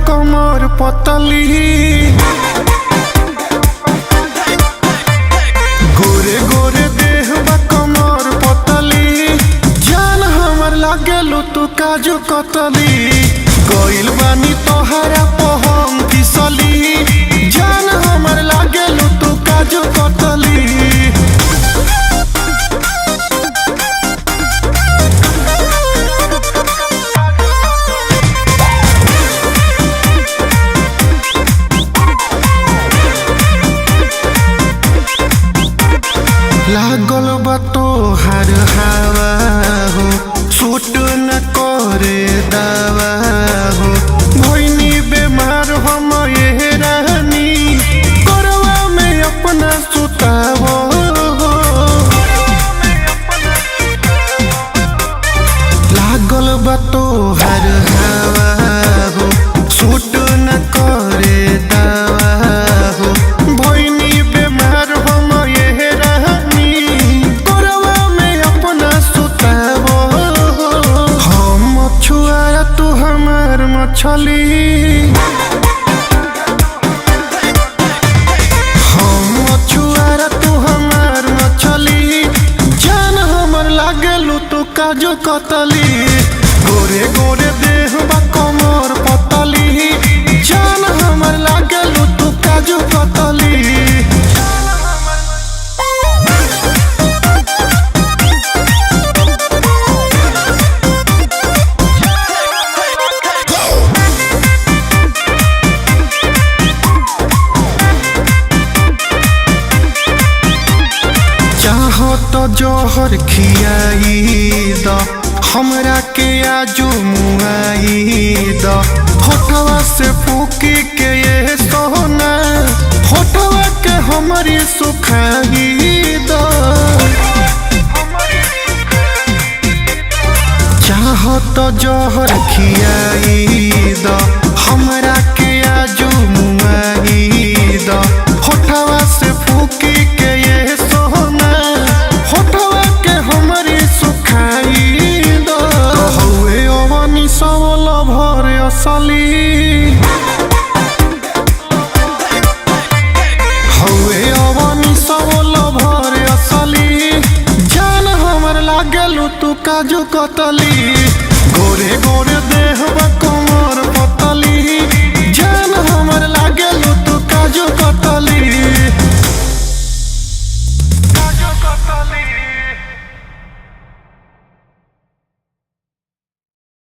कमर पतली गोरे गोरे देह बा कमर पतली जान हमर लागेलू तू काजू कतली गइल बानी तोहरा पहम फिसली जान हमर लागेलू तू काजू कतली लागल बा तोहार हवा हो सूट न करे दावा हो भइनी बेमार हम ये रानी करवा में अपना सुतावो लागल बा तोहार हवा हो सूट न करे दावा हो भइनी बेमार हम ये तू हमार मछली हम मछुआरा तू हमार मछली जान हमर लागेलू तू काजू कतली गोरे गोरे देह बा कमर पतली जान हमर लागेलू तू काजू कतली तो जोहर खियाई द हमरा के आजू मुआई द होठवा से फूकी के ये सोना होठवा के हमारी सुखाई द चाहो तो जोहर खियाई द हमरा के आजू मुआई द होठवा से फूकी के ये सोना सवल भर असली हवे अवनी सवल भर असली जान हमर लागेलू तू काजू कतली गोरे गोरे देह बा कमर पतली जान हमर लागेलू तू काजू कतली